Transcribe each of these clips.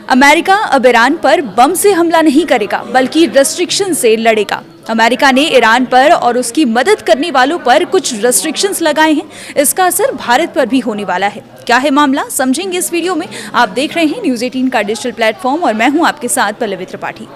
America अब Iran पर बम से हमला नहीं करेगा बल्कि रेस्ट्रिक्शन से लड़ेगा। अमेरिका ने ईरान पर और उसकी मदद करने वालों पर कुछ रेस्ट्रिक्शंस लगाए हैं। इसका असर भारत पर भी होने वाला है। क्या है मामला, समझेंगे इस वीडियो में। आप देख रहे हैं न्यूज़ 18 का डिजिटल प्लेटफॉर्म और मैं हूं आपके साथ पल्लवी त्रिपाठी।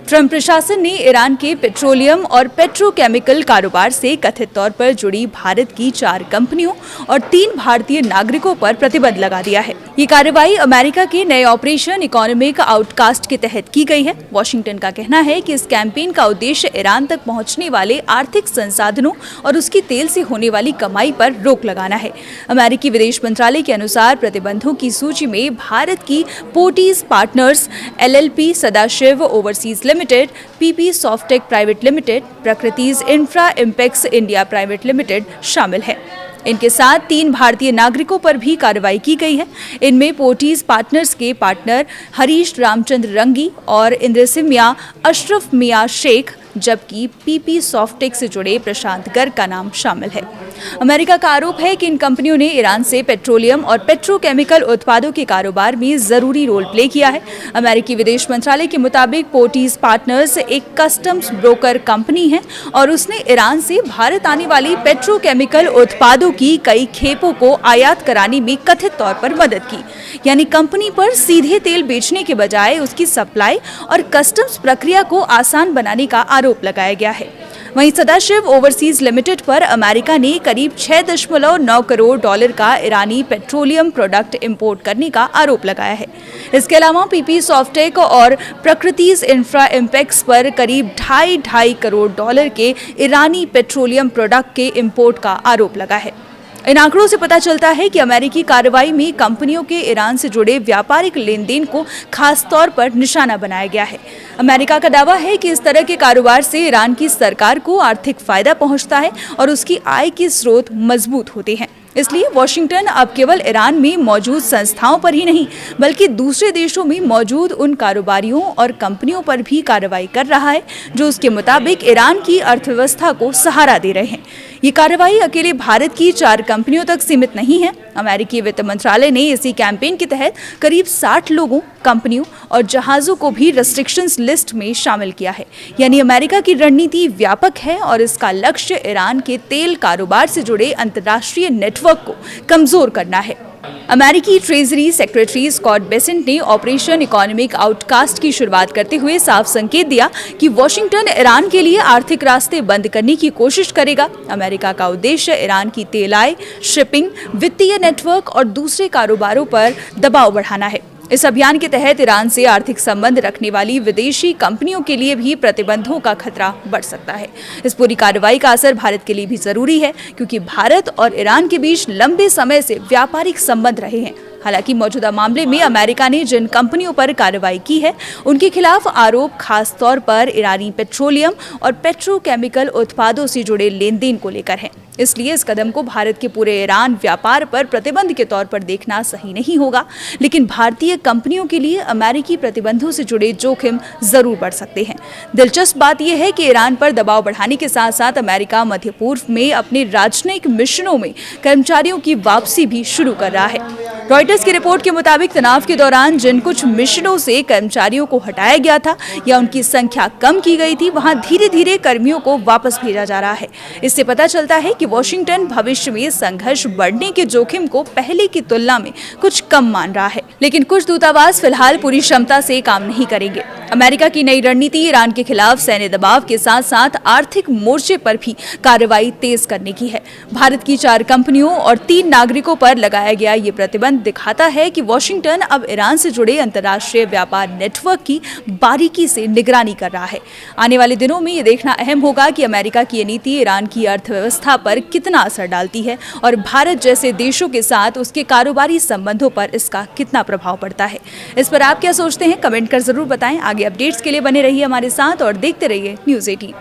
ट्रंप प्रशासन ने ईरान के पेट्रोलियम और पेट्रोकेमिकल कारोबार से कथित तौर पर जुड़ी भारत की 4 कंपनियों और 3 भारतीय नागरिकों पर प्रतिबंध लगा दिया है। ये कार्रवाई अमेरिका के नए ऑपरेशन इकोनॉमिक आउटकास्ट के तहत की गई है। वॉशिंगटन का कहना है कि इस कैंपेन का उद्देश्य ईरान तक पहुंचने वाले आर्थिक संसाधनों और उसकी तेल से होने वाली कमाई पर रोक लगाना है। अमेरिकी विदेश मंत्रालय के अनुसार प्रतिबंधों की सूची में भारत की Portis partners LLP Sadashiv overseas limited, PP softech private limited, Prakritij infra impex India private limited शामिल है। इनके साथ 3 भारतीय नागरिकों पर भी कार्रवाई की गई है। इनमें पोर्टिस पार्टनर्स के पार्टनर हरीश रामचंद्र रंगी और इंद्रसिम्या अशरफ मियां शेख, जबकि PP सॉफ्टेक से जुड़े प्रशांत गर्ग का नाम शामिल है। अमेरिका का आरोप है कि इन कंपनियों ने ईरान से पेट्रोलियम और पेट्रोकेमिकल उत्पादों के कारोबार में जरूरी रोल प्ले किया है। अमेरिकी विदेश मंत्रालय के मुताबिक पोर्टिस पार्टनर्स एक कस्टम्स ब्रोकर कंपनी है और उसने ईरान से भारत आने वाली पेट्रोकेमिकल उत्पादों की कई खेपों को आयात कराने में कथित तौर पर मदद की। यानी कंपनी पर सीधे तेल बेचने के बजाय उसकी सप्लाई और कस्टम्स प्रक्रिया को आसान बनाने का आरोप लगाया गया है। वहीं सदाशिव ओवरसीज लिमिटेड पर अमेरिका ने करीब $6.9 करोड़ का ईरानी पेट्रोलियम प्रोडक्ट इंपोर्ट करने का आरोप लगाया है। इसके अलावा PP सॉफ्टेक और प्रकृतिज इंफ्रा इम्पेक्स पर करीब $2.5 करोड़ के ईरानी पेट्रोलियम प्रोडक्ट के इंपोर्ट का आरोप लगा है। इन आंकड़ों से पता चलता है कि अमेरिकी कार्रवाई में कंपनियों के ईरान से जुड़े व्यापारिक लेन देन को खास तौर पर निशाना बनाया गया है। अमेरिका का दावा है कि इस तरह के कारोबार से ईरान की सरकार को आर्थिक फायदा पहुंचता है और उसकी आय के स्रोत मजबूत होते हैं। इसलिए वॉशिंगटन अब केवल ईरान में मौजूद संस्थाओं पर ही नहीं बल्कि दूसरे देशों में मौजूद उन कारोबारियों और कंपनियों पर भी कार्रवाई कर रहा है जो उसके मुताबिक ईरान की अर्थव्यवस्था को सहारा दे रहे हैं। ये कार्रवाई अकेले भारत की 4 कंपनियों तक सीमित नहीं है। अमेरिकी वित्त मंत्रालय ने इसी कैंपेन के तहत करीब 60 लोगों, कंपनियों और जहाजों को भी रेस्ट्रिक्शंस लिस्ट में शामिल किया है। यानी अमेरिका की रणनीति व्यापक है और इसका लक्ष्य ईरान के तेल कारोबार से जुड़े अंतर्राष्ट्रीय नेटवर्क को कमजोर करना है। अमेरिकी ट्रेजरी सेक्रेटरी स्कॉट बेसेंट ने ऑपरेशन इकोनॉमिक आउटकास्ट की शुरुआत करते हुए साफ संकेत दिया कि वॉशिंगटन ईरान के लिए आर्थिक रास्ते बंद करने की कोशिश करेगा। अमेरिका का उद्देश्य ईरान की तेल आय, शिपिंग, वित्तीय नेटवर्क और दूसरे कारोबारों पर दबाव बढ़ाना है। इस अभियान के तहत ईरान से आर्थिक संबंध रखने वाली विदेशी कंपनियों के लिए भी प्रतिबंधों का खतरा बढ़ सकता है। इस पूरी कार्रवाई का असर भारत के लिए भी जरूरी है क्योंकि भारत और ईरान के बीच लंबे समय से व्यापारिक संबंध रहे हैं। हालांकि मौजूदा मामले में अमेरिका ने जिन कंपनियों पर कार्रवाई की है उनके खिलाफ आरोप खास तौर पर ईरानी पेट्रोलियम और पेट्रोकेमिकल उत्पादों से जुड़े लेन देन को लेकर है। इसलिए इस कदम को भारत के पूरे ईरान व्यापार पर प्रतिबंध के तौर पर देखना सही नहीं होगा, लेकिन भारतीय कंपनियों के लिए अमेरिकी प्रतिबंधों से जुड़े जोखिम जरूर बढ़ सकते हैं। दिलचस्प बात यह है कि ईरान पर दबाव बढ़ाने के साथ साथ अमेरिका मध्य पूर्व में अपने राजनयिक मिशनों में कर्मचारियों की वापसी भी शुरू कर रहा है। रॉयटर्स की रिपोर्ट के मुताबिक तनाव के दौरान जिन कुछ मिशनों से कर्मचारियों को हटाया गया था या उनकी संख्या कम की गई थी, वहां धीरे धीरे कर्मियों को वापस भेजा जा रहा है। इससे पता चलता है कि वॉशिंगटन भविष्य में संघर्ष बढ़ने के जोखिम को पहले की तुलना में कुछ कम मान रहा है, लेकिन कुछ दूतावास फिलहाल पूरी क्षमता से काम नहीं करेंगे। अमेरिका की नई रणनीति ईरान के खिलाफ सैन्य दबाव के साथ साथ आर्थिक मोर्चे पर भी कार्रवाई तेज करने की है। भारत की 4 कंपनियों और 3 नागरिकों पर लगाया गया ये प्रतिबंध दिखाता है कि वॉशिंगटन अब ईरान से जुड़े अंतर्राष्ट्रीय व्यापार नेटवर्क की बारीकी से निगरानी कर रहा है। आने वाले दिनों में ये देखना अहम होगा कि अमेरिका की ये नीति ईरान की अर्थव्यवस्था पर कितना असर डालती है और भारत जैसे देशों के साथ उसके कारोबारी संबंधों पर इसका कितना प्रभाव पड़ता है। इस पर आप क्या सोचते हैं, कमेंट कर जरूर बताएं। आगे अपडेट्स के लिए बने रहिए हमारे साथ और देखते रहिए न्यूज़ 18।